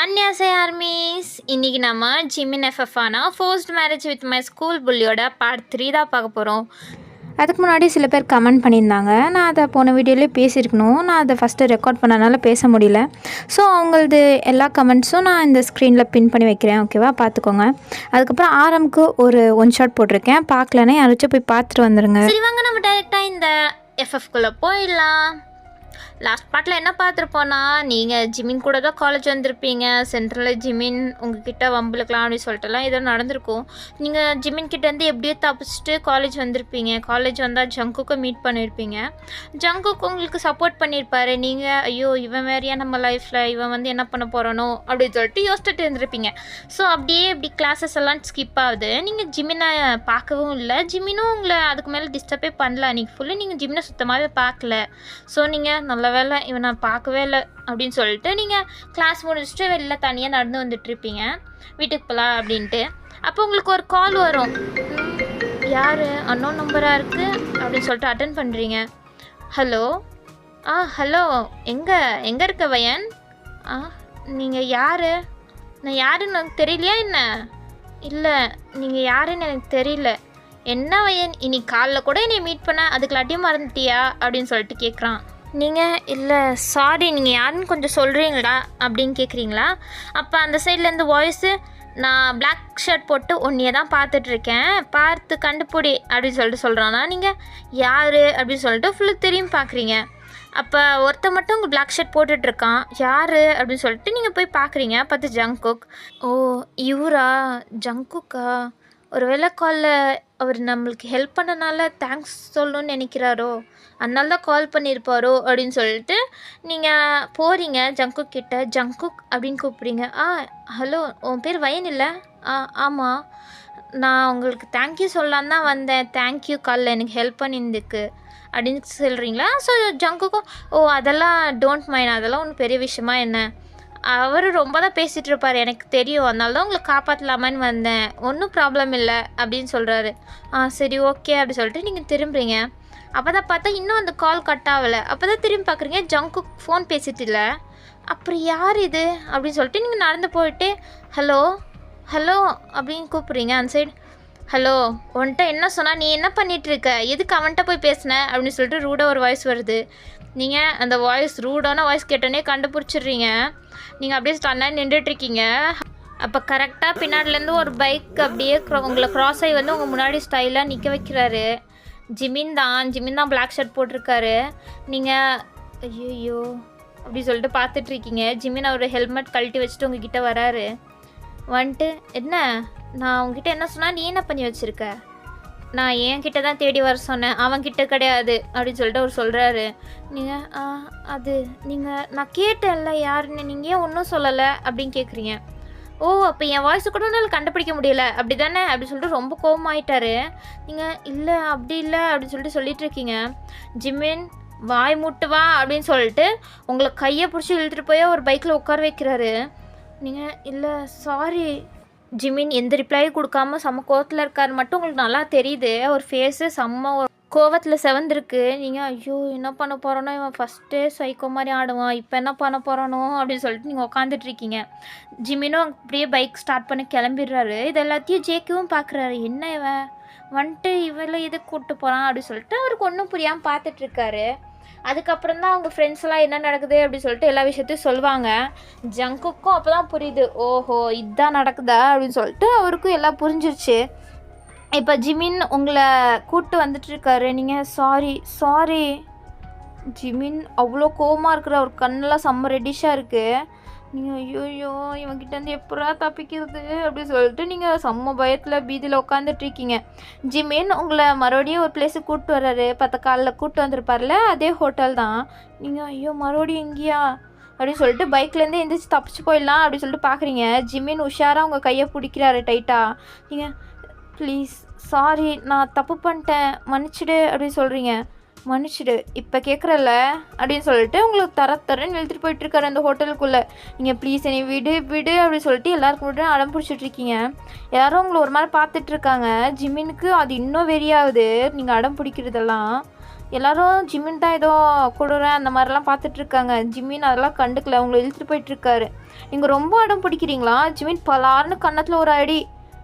அன்னியாசை armies இன்றைக்கி நம்ம Jimin எஃப்எஃப்ஆனா forced marriage with my school புள்ளியோட பார்ட் 3 தான் பார்க்க போகிறோம். அதுக்கு முன்னாடி சில பேர் கமெண்ட் பண்ணியிருந்தாங்க. நான் அதை போன வீடியோலேயே பேசியிருக்கணும். நான் அதை ஃபஸ்ட்டு ரெக்கார்ட் பண்ணனால பேச முடியல. ஸோ அவங்களது எல்லா கமெண்ட்ஸும் நான் இந்த ஸ்க்ரீனில் பின் பண்ணி வைக்கிறேன். ஓகேவா, பார்த்துக்கோங்க. அதுக்கப்புறம் ஆரம்புக்கு ஒரு ஒன் ஷாட் போட்டிருக்கேன். பார்க்கலன்னா யாராச்சும் போய் பார்த்துட்டு வந்துடுங்க. சரி வாங்க, நம்ம டைரெக்டாக இந்த எஃப்எஃப்குள்ளே போயிடலாம். லாஸ்ட் பார்ட்டில் என்ன பார்த்துருப்போன்னா, நீங்கள் ஜிமின் கூட தான் காலேஜ் வந்திருப்பீங்க. சென்ட்ரலில் ஜிமின் உங்ககிட்ட வம்புலுக்கலாம் அப்படின்னு சொல்லிட்டுலாம் ஏதோ நடந்திருக்கும். நீங்கள் ஜிமின் கிட்டேருந்து எப்படியோ தப்பிச்சுட்டு காலேஜ் வந்திருப்பீங்க. காலேஜ் வந்தால் ஜங்குக்கை மீட் பண்ணியிருப்பீங்க. ஜங்குக்கு உங்களுக்கு சப்போர்ட் பண்ணியிருப்பாரு. நீங்கள் ஐயோ இவன் வேறையா நம்ம லைஃப்பில், இவன் வந்து என்ன பண்ண போகிறானோ அப்படின்னு சொல்லிட்டு யோசிச்சுட்டு இருந்திருப்பீங்க. ஸோ அப்படியே இப்படி கிளாஸஸ் எல்லாம் ஸ்கிப் ஆகுது. நீங்கள் ஜிமினை பார்க்கவும் இல்லை, ஜிமினும் உங்களை அதுக்கு மேலே டிஸ்டர்பே பண்ணல. அன்றைக்கி ஃபுல்லு நீங்கள் ஜிமினை சுத்தமாகவே பார்க்கல. ஸோ நீங்கள் நல்ல வேலை இவன் நான் பார்க்கவே இல்லை அப்படின்னு சொல்லிட்டு நீங்கள் கிளாஸ் முடிச்சுட்டு வெளில தனியாக நடந்து வந்துட்டுருப்பீங்க. வீட்டுக்கு போகலாம் அப்படின்ட்டு. அப்போ உங்களுக்கு ஒரு கால் வரும். யார் அன்னோன் நம்பராக இருக்குது அப்படின்னு சொல்லிட்டு அட்டன் பண்ணுறீங்க. ஹலோ ஹலோ, எங்கே இருக்க வயன்? நீங்கள் யார்? நான் யாருன்னு எனக்கு தெரியலையா என்ன? இல்லை, நீங்கள் யாருன்னு எனக்கு தெரியல. என்ன வயன், இன்னைக்கு காலைல கூட என்னை மீட் பண்ண, அதுக்குள்ளாட்டியும் மறந்துட்டியா அப்படின்னு சொல்லிட்டு கேட்குறான். நீங்கள் இல்லை சாரி, நீங்கள் யாருன்னு கொஞ்சம் சொல்கிறீங்களா அப்படின்னு கேட்குறீங்களா? அப்போ அந்த சைட்லேருந்து வாய்ஸு, நான் பிளாக் ஷர்ட் போட்டு ஒன்றையே தான் பார்த்துட்ருக்கேன், பார்த்து கண்டுபிடி அப்படின்னு சொல்லிட்டு சொல்கிறான்னா, நீங்கள் யார் அப்படின்னு சொல்லிட்டு ஃபுல்லு திரும்பி பார்க்குறீங்க. அப்போ ஒருத்த மட்டும் உங்கள் பிளாக் ஷர்ட் போட்டுட்ருக்கான். யார் அப்படின்னு சொல்லிட்டு நீங்கள் போய் பார்க்குறீங்க. பார்த்து ஜங்குக். ஓ இவரா ஜங்குக்கா? ஒரு வேளை காலில் அவர் நம்மளுக்கு ஹெல்ப் பண்ணனால தேங்க்ஸ் சொல்லணும்னு நினைக்கிறாரோ, அதனால தான் கால் பண்ணியிருப்பாரோ அப்படின்னு சொல்லிட்டு நீங்கள் போகிறீங்க ஜங்குக் கிட்ட. ஜங்குக் அப்படின்னு கூப்பிட்றீங்க. ஹலோ, உன் பேர் வயன் இல்லை? ஆமாம், நான் உங்களுக்கு தேங்க்யூ சொல்லலான்னு தான் வந்தேன். தேங்க்யூ காலில் எனக்கு ஹெல்ப் பண்ணியிருந்துக்கு அப்படின்னு சொல்கிறீங்களா? ஸோ ஜங்குக்கும் அதெல்லாம் டோன்ட் மைண்ட், அதெல்லாம் ஒன்றும் பெரிய விஷயமா என்ன, அவர் ரொம்ப தான் பேசிகிட்டு இருப்பார் எனக்கு தெரியும், அதனால தான் உங்களை காப்பாற்றலாமான்னு வந்தேன், ஒன்றும் ப்ராப்ளம் இல்லை அப்படின்னு சொல்கிறாரு. சரி ஓகே அப்படி சொல்லிட்டு நீங்கள் திரும்புறீங்க. அப்போ தான் பார்த்தா இன்னும் அந்த கால் கட் ஆகலை. அப்போ தான் திரும்பி பார்க்குறீங்க ஜங்குக் ஃபோன் பேசிட்டு இல்லை. அப்புறம் யார் இது அப்படின்னு சொல்லிட்டு நீங்கள் நடந்து போயிட்டு ஹலோ ஹலோ அப்படின்னு கூப்பிட்றீங்க. அந்த சைடு ஹலோ, உன்கிட்ட என்ன சொன்னால் நீ என்ன பண்ணிகிட்ருக்க, எதுக்கு அவன்கிட்ட போய் பேசின அப்படின்னு சொல்லிட்டு ரூடாக ஒரு வாய்ஸ் வருது. நீங்கள் அந்த வாய்ஸ் ரூடான வாய்ஸ் கேட்டோன்னே கண்டுபிடிச்சிடுறீங்க. நீங்கள் அப்படியே ஸ்டன்னாக நின்றுட்டுருக்கீங்க. அப்போ கரெக்டாக பின்னாடிலேருந்து ஒரு பைக் அப்படியே உங்களை க்ராஸ் ஆகி வந்து உங்கள் முன்னாடி ஸ்டைலாக நிற்க வைக்கிறாரு. ஜிமின் தான் பிளாக் ஷர்ட் போட்டிருக்காரு. நீங்கள் ஐயோ அப்படி சொல்லிட்டு பார்த்துட்ருக்கீங்க. ஜிமின் அவர் ஹெல்மெட் கழட்டி வச்சுட்டு உங்ககிட்ட வராரு. வந்துட்டு என்ன, நான் உங்ககிட்ட என்ன சொன்னால் நீ என்ன பண்ணி வச்சுருக்க? நான் என்கிட்ட தான் தேடி வர சொன்னேன், அவன்கிட்ட கிடையாது அப்படின்னு சொல்லிட்டு அவர் சொல்கிறாரு. நீங்கள் அது நீங்கள் நான் கேட்டேன்ல யாருன்னு, நீங்கள் ஏன் ஒன்றும் சொல்லலை அப்படின்னு கேட்குறீங்க. அப்போ என் வாய்ஸு கூட உன்னால் கண்டுபிடிக்க முடியல அப்படி தானே அப்படின்னு சொல்லிட்டு ரொம்ப கோபமாயிட்டாரு. நீங்கள் இல்லை அப்படி இல்லை அப்படின்னு சொல்லிட்டு சொல்லிகிட்ருக்கீங்க. ஜிமின் வாய் மூட்டு வா அப்படின்னு சொல்லிட்டு உங்களை கையை பிடிச்சி இழுத்துட்டு போய் ஒரு பைக்கில் உட்கார வைக்கிறாரு. நீங்கள் இல்லை சாரி. ஜிமின் எந்த ரிப்ளையும் கொடுக்காம செம்ம கோவத்தில் இருக்காரு மட்டும் உங்களுக்கு நல்லா தெரியுது. ஒரு ஃபேஸு செம்ம கோவத்தில் செவந்திருக்கு. நீங்கள் ஐயோ என்ன பண்ண போகிறோனோ, இவன் ஃபஸ்ட்டே சைக்கோ மாதிரி ஆடுவான், இப்போ என்ன பண்ண போகிறானோ அப்படின்னு சொல்லிட்டு நீங்கள் உட்காந்துட்ருக்கீங்க. ஜிமினும் அப்படியே பைக் ஸ்டார்ட் பண்ணி கிளம்பிடுறாரு. இது எல்லாத்தையும் ஜேக்கவும் பார்க்குறாரு. என்ன இவன் வந்துட்டு இவளை எதுக்கு கூப்பிட்டு போகிறான் அப்படின்னு சொல்லிட்டு அவருக்கு ஒன்றும் புரியாமல் பார்த்துட்ருக்காரு. அதுக்கப்புறம் தான் அவங்க ஃப்ரெண்ட்ஸ் எல்லாம் என்ன நடக்குது அப்படின்னு சொல்லிட்டு எல்லா விஷயத்தையும் சொல்லுவாங்க. ஜங்குக்கும் அப்போ தான் புரியுது, ஓஹோ இதுதான் நடக்குதா அப்படின்னு சொல்லிட்டு அவருக்கும் எல்லாம் புரிஞ்சிருச்சு. இப்போ ஜிமின் உங்களை கூப்பிட்டு வந்துட்டுருக்காரு. நீங்கள் சாரி. ஜிமின் அவ்வளோ கோவமாக இருக்கிற, அவர் கண்ணெல்லாம் செம்ம ரெடிஷாக இருக்குது. நீங்கள் ஐயோ இவன்கிட்டேருந்து எப்படா தப்பிக்கிறது அப்படின்னு சொல்லிட்டு நீங்கள் செம்ம பயத்தில் பீதியில் உட்காந்துட்ருக்கீங்க. ஜிமின் உங்களை மறுபடியும் ஒரு பிளேஸுக்கு கூப்பிட்டு வர்றாரு. 10 காலில் கூப்பிட்டு வந்திருப்பார்ல, அதே ஹோட்டல் தான். நீங்கள் ஐயோ மறுபடியும் எங்கேயா அப்படின்னு சொல்லிட்டு பைக்லேருந்து எந்திரிச்சு தப்பிச்சு போயிடலாம் அப்படின்னு சொல்லிட்டு பார்க்குறீங்க. ஜிமின் உஷாராக உங்கள் கையை பிடிக்கிறாரு டைட்டாக. நீங்கள் ப்ளீஸ் சாரி, நான் தப்பு பண்ணிட்டேன், மன்னிச்சிடு அப்படின்னு சொல்கிறீங்க. மன்னிச்சிடு இப்போ கேட்குறல்ல அப்படின்னு சொல்லிட்டு உங்களுக்கு தரன்னு இழுத்துட்டு போயிட்டுருக்காரு அந்த ஹோட்டலுக்குள்ளே. நீங்கள் ப்ளீஸ் என்னை விடு அப்படின்னு சொல்லிட்டு எல்லாருக்கும் முன்னாடி அடம் பிடிச்சிட்ருக்கீங்க. யாரும் உங்களை ஒரு மாதிரி பார்த்துட்ருக்காங்க. ஜிமினுக்கு அது இன்னும் வெறியாகுது நீங்கள் அடம் பிடிக்கிறதெல்லாம். எல்லாரும் ஜிமின் தான் ஏதோ கொடுறேன் அந்த மாதிரிலாம் பார்த்துட்ருக்காங்க. ஜிமின் அதெல்லாம் கண்டுக்கல, அவங்கள இழுத்துட்டு போயிட்டுருக்காரு. நீங்கள் ரொம்ப அடம் பிடிக்கிறீங்களா? ஜிமின் பலார்னு கன்னத்தில் ஒரு அடி.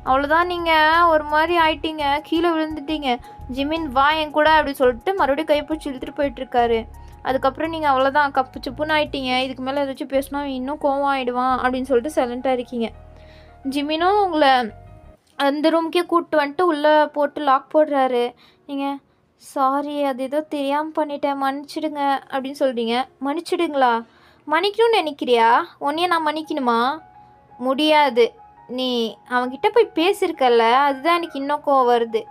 அவ்வளோதான், நீங்கள் ஒரு மாதிரி ஆயிட்டீங்க, கீழே விழுந்துட்டீங்க. ஜிமின் வா என் கூட அப்படி சொல்லிட்டு மறுபடியும் கைப்பிடிச்சி இழுத்துட்டு போயிட்டுருக்காரு. அதுக்கப்புறம் நீங்கள் அவ்வளோதான் கப்பு சுப்புன்னு ஆயிட்டீங்க. இதுக்கு மேலே ஏதாச்சும் பேசினா இன்னும் கோவம் ஆகிடுவான் அப்படின்னு சொல்லிட்டு சைலண்ட்டாக இருக்கீங்க. ஜிமினும் உங்களை அந்த ரூம்க்கே கூப்பிட்டு வந்துட்டு உள்ளே போட்டு லாக் போடுறாரு. நீங்கள் சாரி, அது ஏதோ தெரியாமல் பண்ணிட்டேன், மன்னிச்சிடுங்க அப்படின்னு சொல்கிறீங்க. மன்னிச்சிடுங்களா? மன்னிக்கணும்னு நினைக்கிறியா? உன்னையே நான் மன்னிக்கணுமா? முடியாது. நீ அவன்கிட்ட போய் பேசியிருக்கல, அதுதான் எனக்கு இன்னும் கோவம் வருது.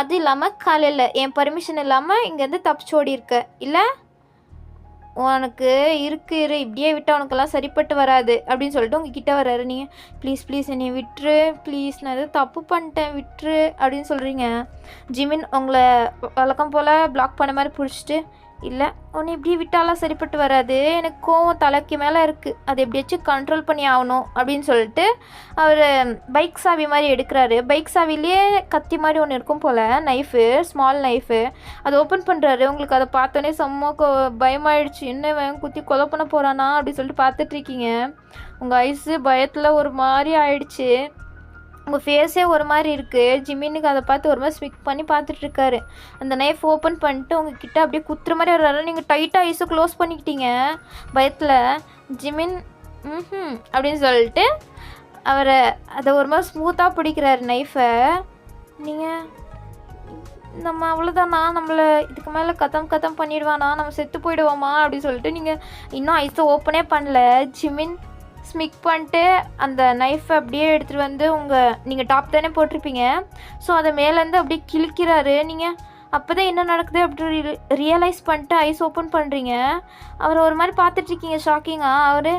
அது இல்லாமல் காலையில் என் பர்மிஷன் இல்லாமல் இங்கேருந்து தப்பிச்சு ஓடி இருக்க இல்லை? உனக்கு இரு இப்படியே விட்டால் உனக்கெல்லாம் சரிப்பட்டு வராது அப்படின்னு சொல்லிட்டு உங்ககிட்ட வர்றாரு. நீங்கள் ப்ளீஸ் என்னை விட்டுரு, ப்ளீஸ் நான் எதுவும் தப்பு பண்ணிட்டேன் விட்டுரு அப்படின்னு சொல்கிறீங்க. ஜிமின் உங்களை வழக்கம் போல் பிளாக் பண்ண மாதிரி பிடிச்சிட்டு, இல்லை உன்னை இப்படி விட்டாலாம் சரிப்பட்டு வராது, எனக்கு கோவம் தலைக்கு மேலே இருக்குது, அதை எப்படியாச்சும் கண்ட்ரோல் பண்ணி ஆகணும் அப்படின்னு சொல்லிட்டு அவர் பைக் சாவி மாதிரி எடுக்கிறாரு. பைக் சாவிலேயே கத்தி மாதிரி ஒன்று இருக்கும் போல், நைஃபு, ஸ்மால் நைஃபு. அதை ஓப்பன் பண்ணுறாரு. உங்களுக்கு அதை பார்த்தோன்னே செம்ம பயமாயிடுச்சு. என்ன குத்தி கொலை பண்ண போகிறானா அப்படின்னு சொல்லிட்டு பார்த்துட்ருக்கீங்க. உங்கள் ஐஸு பயத்தில் ஒரு மாதிரி ஆயிடுச்சு. உங்கள் ஃபேஸே ஒரு மாதிரி இருக்குது. ஜிமினுக்கு அதை பார்த்து ஒரு மாதிரி ஸ்விக் பண்ணி பார்த்துட்ருக்காரு. அந்த நைஃப் ஓப்பன் பண்ணிட்டு உங்ககிட்ட அப்படியே குத்துற மாதிரி வர்றாரு. நீங்கள் டைட்டாக ஐஸை க்ளோஸ் பண்ணிக்கிட்டீங்க பயத்தில். ஜிமின் அப்படின்னு சொல்லிட்டு அவரை அதை ஒரு மாதிரி ஸ்மூத்தாக பிடிக்கிறாரு நைஃபை. நீங்கள் நம்ம அவ்வளோதானா, நம்மளை இதுக்கு மேலே கத்தம் பண்ணிடுவானா, நம்ம செத்து போயிடுவோமா அப்படின்னு சொல்லிட்டு நீங்கள் இன்னும் ஐஸை ஓப்பனே பண்ணல. ஜிமின் ஸ்மிக் பண்ணிட்டு அந்த நைஃபை அப்படியே எடுத்துகிட்டு வந்து நீங்கள் டாப் தானே போட்டிருப்பீங்க, ஸோ அதை மேலேருந்து அப்படியே கிழிக்கிறாரு. நீங்கள் அப்போ தான் என்ன நடக்குது அப்படி ரியலைஸ் பண்ணிட்டு ஐஸ் ஓப்பன் பண்ணுறீங்க. அவரை ஒரு மாதிரி பார்த்துட்ருக்கீங்க ஷாக்கிங்காக. அவர்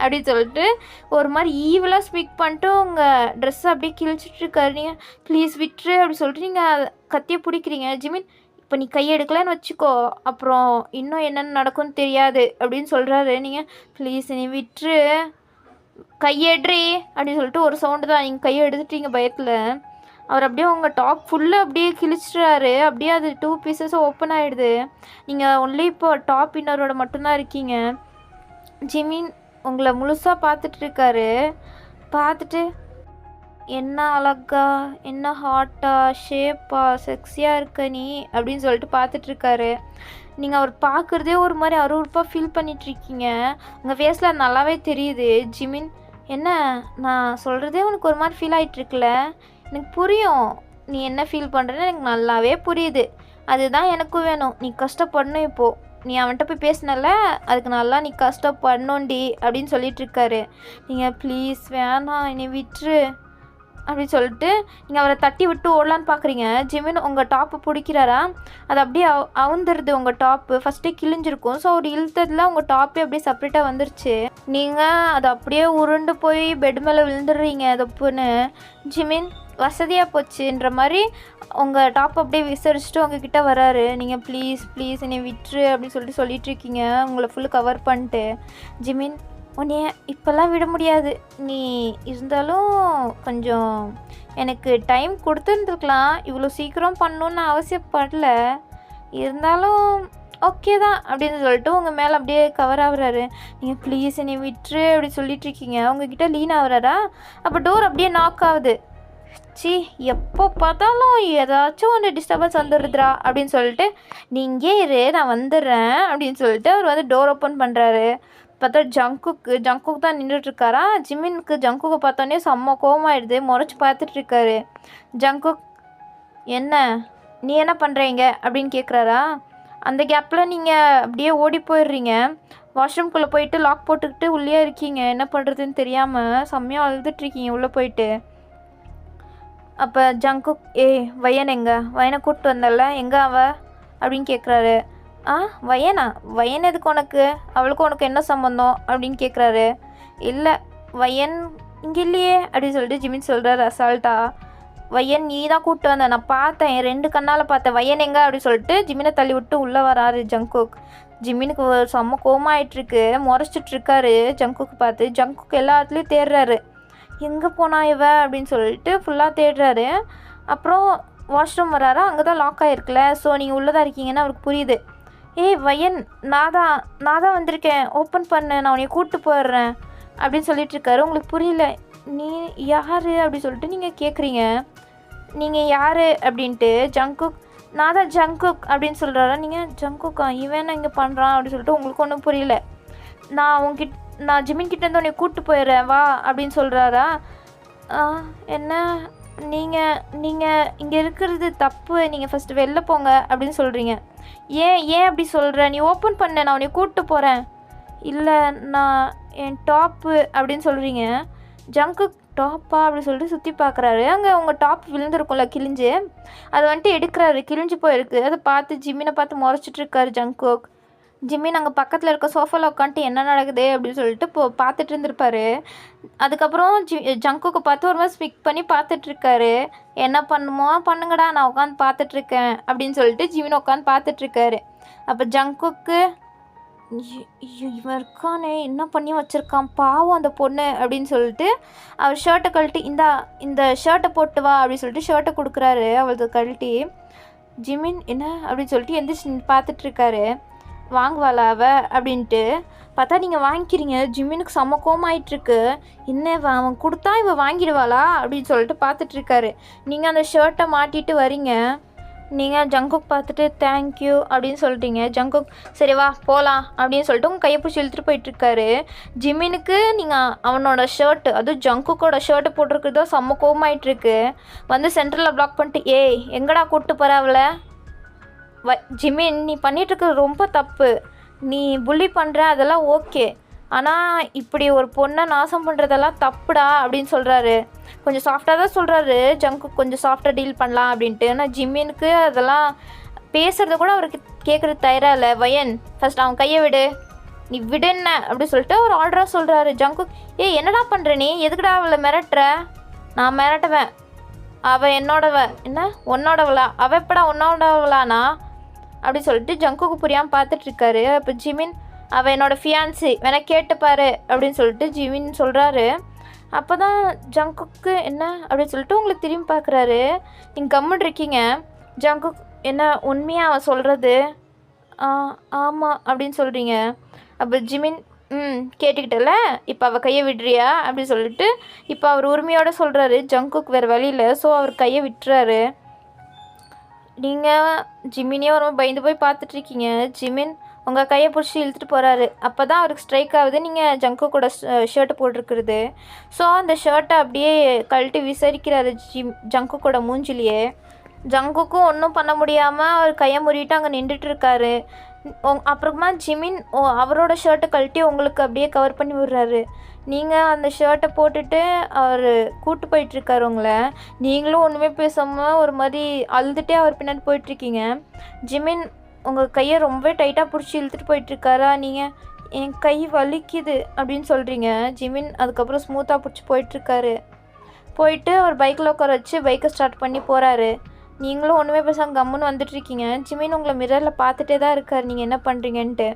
அப்படின்னு சொல்லிட்டு ஒரு மாதிரி ஈவலாக ஸ்மிக் பண்ணிட்டு உங்கள் ட்ரெஸ்ஸை அப்படியே கிழிச்சிட்ருக்காரு. நீங்கள் ப்ளீஸ் விட்டுரு அப்படின்னு சொல்லிட்டு நீங்கள் கத்தியை பிடிக்கிறீங்க. ஜிமின் இப்போ நீ கையெடுக்கலன்னு வச்சுக்கோ, அப்புறம் இன்னும் என்னென்ன நடக்கும்னு தெரியாது அப்படின்னு சொல்கிறாரு. நீங்கள் ப்ளீஸ் நீ விட்டுரு, கையெடுறி அப்படின்னு சொல்லிட்டு ஒரு சவுண்டு தான். நீங்கள் கையை எடுத்துட்டீங்க பயத்தில். அவர் அப்படியே உங்கள் டாப் ஃபுல்லாக அப்படியே கிழிச்சிட்றாரு. அப்படியே அது 2 பீசஸாக ஓப்பன் ஆகிடுது. நீங்கள் ஒன்லி இப்போ டாப் இன்னரோட மட்டும்தான் இருக்கீங்க. ஜிமின் உங்களை முழுசாக பார்த்துட்ருக்காரு. பார்த்துட்டு என்ன அழகா, என்ன ஹாட்டா, ஷேப்பா, செக்ஸியாக இருக்க நீ அப்படின்னு சொல்லிட்டு பார்த்துட்ருக்காரு. நீங்கள் அவர் பார்க்குறதே ஒரு மாதிரி அருவருப்பாக ஃபீல் பண்ணிகிட்ருக்கீங்க. உங்கள் ஃபேஸில் நல்லாவே தெரியுது. ஜிமின் என்ன நான் சொல்கிறதே உனக்கு ஒரு மாதிரி ஃபீல் ஆகிட்டுருக்குல்ல? எனக்கு புரியும் நீ என்ன ஃபீல் பண்ணுறேன்னு, எனக்கு நல்லாவே புரியுது. அதுதான் எனக்கும் வேணும். நீ கஷ்டப்படணும். இப்போது நீ அவன்கிட்ட போய் பேசினல, அதுக்கு நல்லா நீ கஷ்டப்படணும்டி அப்படின்னு சொல்லிகிட்ருக்காரு. நீங்கள் ப்ளீஸ் வேணாம் என்னை விட்டுரு அப்படின்னு சொல்லிட்டு நீங்கள் அவரை தட்டி விட்டு ஓடலான்னு பார்க்குறீங்க. ஜிமின் உங்கள் டாப்பு பிடிக்கிறாரா? அது அப்படியே அவுந்துருது. உங்கள் டாப்பு ஃபஸ்ட்டே கிழிஞ்சிருக்கும். ஸோ அவர் இழுத்ததில் உங்கள் டாப்பே அப்படியே செப்ரேட்டாக வந்துருச்சு. நீங்கள் அதை அப்படியே உருண்டு போய் பெட் மேலே விழுந்துடுறீங்க தப்புன்னு. ஜிமின் வசதியாக போச்சுன்ற மாதிரி உங்கள் டாப் அப்படியே விசாரிச்சுட்டு உங்ககிட்ட வராரு. நீங்கள் ப்ளீஸ் என்னை விட்டுரு அப்படின்னு சொல்லிட்டுருக்கீங்க உங்களை ஃபுல்லு கவர் பண்ணிட்டு. ஜிமின் உன்னைய இப்போல்லாம் விட முடியாது, நீ இருந்தாலும் கொஞ்சம் எனக்கு டைம் கொடுத்துருந்துருக்கலாம், இவ்வளோ சீக்கிரம் பண்ணணுன்னு அவசியப்படல, இருந்தாலும் ஓகே தான் அப்படின்னு சொல்லிட்டு உங்கள் மேலே அப்படியே கவர் ஆகுறாரு. நீங்கள் ப்ளீஸ் என்னை விட்டுரு அப்படி சொல்லிட்டுருக்கீங்க. உங்ககிட்ட லீன் ஆகுறாரா? அப்போ டோர் அப்படியே நாக் ஆகுது. எப்போ பார்த்தாலும் ஏதாச்சும் ஒன்று டிஸ்டர்பன்ஸ் வந்துடுறா அப்படின்னு சொல்லிட்டு நீங்கள் இரு நான் வந்துடுறேன் அப்படின்னு சொல்லிட்டு அவர் வந்து டோர் ஓப்பன் பண்ணுறாரு. பார்த்தா ஜங்குக்கு தான் நின்றுட்டுருக்காரா. ஜிமினுக்கு ஜங்குக்கை பார்த்தோன்னே செம்ம கோவமாயிடுது. முறைச்சி பார்த்துட்ருக்காரு. ஜங்குக் என்ன நீ என்ன பண்ணுறீங்க அப்படின்னு கேட்குறாரா. அந்த கேப்பில் நீங்கள் அப்படியே ஓடி போயிடுறீங்க. வாஷ்ரூம்குள்ளே போயிட்டு லாக் போட்டுக்கிட்டு உள்ளே இருக்கீங்க. என்ன பண்ணுறதுன்னு தெரியாமல் செம்மையாக அழுதுட்ருக்கீங்க உள்ளே போயிட்டு. அப்போ ஜங்குக் வயன் எங்கே? வயனை கூப்பிட்டு வந்தல, எங்கே அவ அப்படின்னு கேட்குறாரு. வயன் எதுக்கு உனக்கு? அவளுக்கும் உனக்கு என்ன சம்மந்தம் அப்படின்னு கேட்குறாரு. இல்லை வயன் இங்கே இல்லையே அப்படின்னு சொல்லிட்டு ஜிமின் சொல்கிறார் அசால்ட்டா. வயன் நீ தான் கூப்பிட்டு வந்த, நான் பார்த்தேன், என் 2 கண்ணால் பார்த்தேன், வயன் எங்கே அப்படின்னு சொல்லிட்டு ஜிமினை தள்ளி விட்டு உள்ளே வராரு ஜங்குக். ஜிமினுக்கு செம்ம கோவமாயிட்ருக்கு. முறைச்சிட்ருக்காரு ஜங்குக்கு பார்த்து. ஜங்குக்கு எல்லா இடத்துலையும் தேடுறாரு. எங்கே போனா இவ அப்படின்னு சொல்லிட்டு ஃபுல்லாக தேடுறாரு. அப்புறம் வாஷ்ரூம் வராரா, அங்கே தான் லாக் ஆகிருக்குல்ல, ஸோ நீங்கள் உள்ளே தான் இருக்கீங்கன்னு அவருக்கு புரியுது. ஏய் வயன், நான் தான் வந்திருக்கேன், ஓப்பன் பண்ணு, நான் உன்னை கூப்பிட்டு போயிடுறேன் அப்படின்னு சொல்லிட்டு இருக்காரு. உங்களுக்கு புரியல, நீ யார் அப்படி சொல்லிட்டு நீங்கள் கேட்குறீங்க. நீங்கள் யார் அப்படின்ட்டு. ஜங்குக், நான் தான் ஜங்குக் அப்படின்னு சொல்கிறாரா. நீங்கள் ஜங்குக்கா, இவன் இங்கே பண்ணுறான் அப்படின்னு சொல்லிட்டு உங்களுக்கு ஒன்றும் புரியல. நான் ஜிமின் கிட்டேருந்து உன்னை கூப்பிட்டு போயிடுறேன் வா அப்படின்னு சொல்கிறாரா. என்ன நீங்கள் இங்கே இருக்கிறது தப்பு, நீங்கள் ஃபஸ்ட்டு வெளில போங்க அப்படின்னு சொல்கிறீங்க. ஏன் அப்படி சொல்கிற, நீ ஓப்பன் பண்ண, நான் உன்னை கூப்பிட்டு போகிறேன். இல்லை நான் என் டாப்பு அப்படின்னு சொல்கிறீங்க. ஜங்குக் டாப்பா அப்படி சொல்லிட்டு சுற்றி பார்க்குறாரு. அங்கே உங்கள் டாப் விழுந்துருக்கும்ல கிழிஞ்சு, அதை வந்துட்டு எடுக்கிறாரு, கிழிஞ்சு போயிருக்கு. அதை பார்த்து ஜிம்மினை பார்த்து முறைச்சிட்ருக்காரு ஜங்குக். ஜிம்மின் அங்கே பக்கத்தில் இருக்க சோஃபாவில் உட்காந்துட்டு என்ன நடக்குது அப்படின்னு சொல்லிட்டு பார்த்துட்டு இருந்திருப்பாரு. அதுக்கப்புறம் ஜங்குக்கு பார்த்து ஒரு மாதிரி ஸ்பிக் பண்ணி பார்த்துட்ருக்காரு. என்ன பண்ணுமோ பண்ணுங்கடா, நான் உட்காந்து பார்த்துட்ருக்கேன் அப்படின்னு சொல்லிட்டு ஜிம்மின் உட்காந்து பார்த்துட்ருக்காரு. அப்போ ஜங்குக்கு இவன் இருக்கானே, என்ன பண்ணி வச்சுருக்கான் பாவம் அந்த பொண்ணு அப்படின்னு சொல்லிட்டு அவர் ஷர்ட்டை கழட்டி இந்த ஷர்ட்டை போட்டு வா அப்படின்னு சொல்லிட்டு ஷர்ட்டை கொடுக்குறாரு. அவளது கழட்டி ஜிம்மின் என்ன அப்படின்னு சொல்லிட்டு எந்திரிச்சு பார்த்துட்ருக்காரு. வாங்குவாளா அவ அப்படின்ட்டு பார்த்தா நீங்கள் வாங்கிக்கிறீங்க. ஜிம்மினுக்கு செம்ம கோமாயிட்ருக்கு. இன்னும் அவன் கொடுத்தா இவ வாங்கிடுவாளா அப்படின்னு சொல்லிட்டு பார்த்துட்ருக்காரு. நீங்கள் அந்த ஷர்ட்டை மாட்டிட்டு வரீங்க. நீங்கள் ஜங்குக் பார்த்துட்டு தேங்க்யூ அப்படின்னு சொல்லிட்டீங்க. ஜங்குக் சரி வா போகலாம் அப்படின்னு சொல்லிட்டு உங்கள் கையை பிடிச்சி இழுத்துட்டு போயிட்டுருக்காரு. ஜிம்மினுக்கு நீங்கள் அவனோட ஷர்ட்டு, அதுவும் ஜங்குக்கோட ஷர்ட்டை போட்டிருக்குதோ செம்ம கோமாயிட்ருக்கு. வந்து சென்டரில் பிளாக் பண்ணிட்டு ஏய் எங்கடா கூப்பிட்டு போகிற அவளை, ஜிமின் நீ பண்ணிகிட்ருக்கிறது ரொம்ப தப்பு, நீ புள்ளி பண்ணுற அதெல்லாம் ஓகே, ஆனால் இப்படி ஒரு பொண்ணை நாசம் பண்ணுறதெல்லாம் தப்புடா அப்படின்னு சொல்கிறாரு. கொஞ்சம் சாஃப்டாக தான் சொல்கிறாரு ஜங்குக், கொஞ்சம் சாஃப்டாக டீல் பண்ணலாம் அப்படின்ட்டு. ஆனால் ஜிம்மினுக்கு அதெல்லாம் பேசுகிறத கூட அவருக்கு கேட்குறது தயாராக இல்லை. வயன் ஃபஸ்ட் அவன் கையை விடு, நீ விடுன்ன அப்படி சொல்லிட்டு ஒரு ஆர்டராக சொல்கிறாரு. ஜங்குக் என்னடா பண்ணுற நீ, எதுக்குடா அவளை மிரட்டுற, நான் மிரட்டுவேன், அவள் என்னோடவ, என்ன உன்னோடவளா, அவள் எப்படா உன்னோடவளானா அப்படி சொல்லிட்டு ஜங்குக்கு புரியாமல் பார்த்துட்ருக்காரு. அப்போ ஜிமின் அவள் என்னோடய ஃபியான்சி வேணா கேட்டுப்பாரு அப்படின்னு சொல்லிட்டு ஜிமின் சொல்கிறாரு. அப்போ தான் ஜங்குக்கு என்ன அப்படின்னு சொல்லிட்டு உங்களுக்கு திரும்பி பார்க்குறாரு. நீங்கள் கம்முன்னு இருக்கீங்க. ஜங்குக் என்ன உண்மையாக அவன் சொல்கிறது, ஆமாம் அப்படின்னு சொல்கிறீங்க. அப்போ ஜிமின் கேட்டுக்கிட்டல, இப்போ அவள் கையை விடுறியா அப்படின்னு சொல்லிட்டு இப்போ அவர் உரிமையோடு சொல்கிறாரு. ஜங்குக்கு வேறு வழியில், ஸோ அவர் கையை விட்டுறாரு. நீங்கள் ஜிமினே ஒரு பயந்து போய் பார்த்துட்ருக்கீங்க. ஜிமின் உங்கள் கையை பிடிச்சி இழுத்துட்டு போகிறாரு. அப்போ தான் அவருக்கு ஸ்ட்ரைக் ஆகுது நீங்கள் ஜங்குக்கோட ஷர்ட்டை போட்டிருக்கிறது. ஸோ அந்த ஷர்ட்டை அப்படியே கழட்டி விசாரிக்கிறாரு ஜங்குக்கோட மூஞ்சிலேயே. ஜங்குக்கும் ஒன்றும் பண்ண முடியாமல் அவர் கையை முறிட்டு அங்கே நின்றுட்டுருக்காரு. அப்புறமா ஜிமின் அவரோட ஷர்ட்டை கழட்டி உங்களுக்கு அப்படியே கவர் பண்ணி விடுறாரு. நீங்கள் அந்த ஷர்ட்டை போட்டுட்டு அவர் கூப்பிட்டு போயிட்டுருக்காரு உங்களை. நீங்களும் ஒன்றுமே பேசாமல் ஒரு மாதிரி அழுதுகிட்டே அவர் பின்னாடி போயிட்டுருக்கீங்க. ஜிமின் உங்கள் கையை ரொம்ப டைட்டாக பிடிச்சி இழுத்துட்டு போயிட்டுருக்காரா. நீங்கள் என் கை வலிக்குது அப்படின்னு சொல்கிறீங்க. ஜிமின் அதுக்கப்புறம் ஸ்மூத்தாக பிடிச்சி போயிட்டுருக்காரு. போயிட்டு ஒரு பைக்கில் உட்கார வச்சு பைக்கை ஸ்டார்ட் பண்ணி போகிறாரு. நீங்களும் ஒன்றுமே பேசாமல் கம்முன்னு வந்துட்டுருக்கீங்க. ஜிமின் உங்களை மிரரில் பார்த்துட்டே தான் இருக்கார் நீங்கள் என்ன பண்ணுறீங்கன்ட்டு.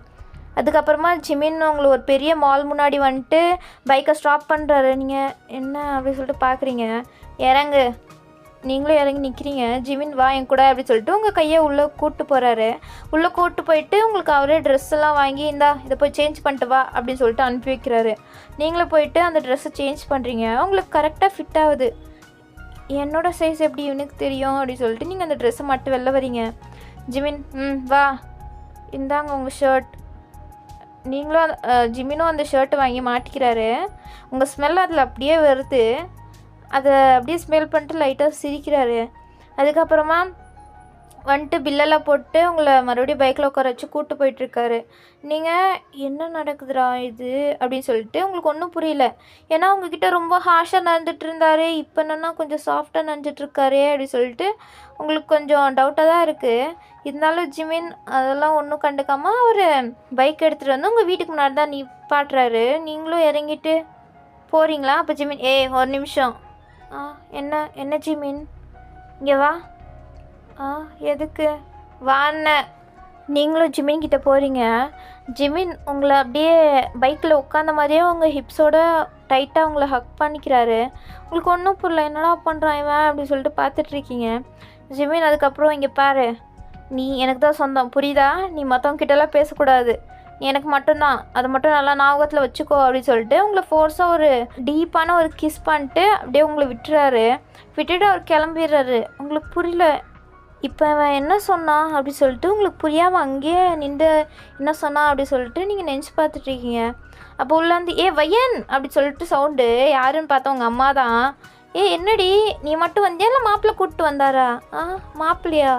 அதுக்கப்புறமா ஜிமின் உங்களை ஒரு பெரிய மால் முன்னாடி வந்துட்டு பைக்கை ஸ்டாப் பண்ணுறாரு. நீங்கள் என்ன அப்படின்னு சொல்லிட்டு பார்க்குறீங்க. இறங்கு, நீங்களும் இறங்கி நிற்கிறீங்க. ஜிமின் வா என் கூட அப்படின்னு சொல்லிட்டு உங்கள் கையை உள்ளே கூப்பிட்டு போகிறாரு. உள்ளே கூப்பிட்டு போயிட்டு உங்களுக்கு அவரே ட்ரெஸ் எல்லாம் வாங்கி இதை போய் சேஞ்ச் பண்ணிட்டு வா அப்படின்னு சொல்லிட்டு அனுப்பி வைக்கிறாரு. நீங்களும் போயிட்டு அந்த ட்ரெஸ்ஸை சேஞ்ச் பண்ணுறீங்க. உங்களுக்கு கரெக்டாக ஃபிட் ஆகுது. என்னோடய சைஸ் எப்படி இவனுக்கு தெரியும் அப்படின்னு சொல்லிட்டு நீங்கள் அந்த ட்ரெஸ்ஸை மட்டும் வெளில வரீங்க. ஜிமின் வா இந்தாங்க உங்கள் ஷர்ட். நீங்களும் ஜிமினும் அந்த ஷர்ட்டை வாங்கி மாட்டிக்கிறாரு. உங்கள் ஸ்மெல் அதில் அப்படியே வருது. அதை அப்படியே ஸ்மெல் பண்ணிட்டு லைட்டாக சிரிக்கிறாரு. அதுக்கப்புறமா வந்துட்டு பில்லெல்லாம் போட்டு உங்களை மறுபடியும் பைக்கில் உட்கார வச்சு கூப்பிட்டு போயிட்டுருக்காரு. நீங்கள் என்ன நடக்குதுடா இது அப்படின்னு சொல்லிட்டு உங்களுக்கு ஒன்றும் புரியல. ஏன்னா உங்ககிட்ட ரொம்ப ஹார்ஷாக நடந்துட்டு இருந்தார், இப்போ என்னென்னா கொஞ்சம் சாஃப்டாக நடந்துட்டுருக்காரு அப்படின்னு சொல்லிட்டு உங்களுக்கு கொஞ்சம் டவுட்டாக தான் இருக்குது. இருந்தாலும் ஜிமின் அதெல்லாம் ஒன்றும் கண்டுக்காமல் ஒரு பைக் எடுத்துகிட்டு வந்து உங்கள் வீட்டுக்கு முன்னாடி தான் நிப்பாட்டுறாரு. நீங்களும் இறங்கிட்டு போகிறீங்களா? அப்போ ஜிமின் ஒரு நிமிஷம். என்ன ஜிமின் இங்கே வா. எதுக்கு வாண்ண? நீங்களும் ஜிமின் கிட்டே போகிறீங்க. ஜிமின் உங்களை அப்படியே பைக்கில் உட்காந்த மாதிரியே உங்கள் ஹிப்ஸோட டைட்டாக உங்களை ஹக் பண்ணிக்கிறாரு. உங்களுக்கு ஒன்றும் புரியல, என்னடா பண்ணுறான் இவன் அப்படின்னு சொல்லிட்டு பார்த்துட்ருக்கீங்க. ஜிமின் அதுக்கப்புறம் இங்கே பாரு, நீ எனக்கு தான் சொந்தம், புரியுதா? நீ மற்றவங்க கிட்டலாம் பேசக்கூடாது, நீ எனக்கு மட்டும்தான், அதை மட்டும் நல்லா ஞாபகத்தில் வச்சுக்கோ அப்படின்னு சொல்லிட்டு உங்களை ஃபோர்ஸாக ஒரு டீப்பான ஒரு கிஸ் பண்ணிட்டு அப்படியே உங்களை விட்டுட்டு அவர் கிளம்பிடுறாரு. உங்களுக்கு புரியல இப்போ அவன் என்ன சொன்னான் அப்படி சொல்லிட்டு, உங்களுக்கு புரியாமல் அங்கேயே நின்று என்ன சொன்னான் அப்படி சொல்லிட்டு நீங்கள் நினச்சி பார்த்துட்ருக்கீங்க. அப்போ உள்ளேருந்து வையன் அப்படி சொல்லிட்டு சவுண்டு, யாருன்னு பார்த்தா உங்கள் அம்மா தான். என்னடி நீ மட்டும் வந்தியா இல்லை மாப்பிள்ளை கூப்பிட்டு வந்தாரா? மாப்பிள்ளையா?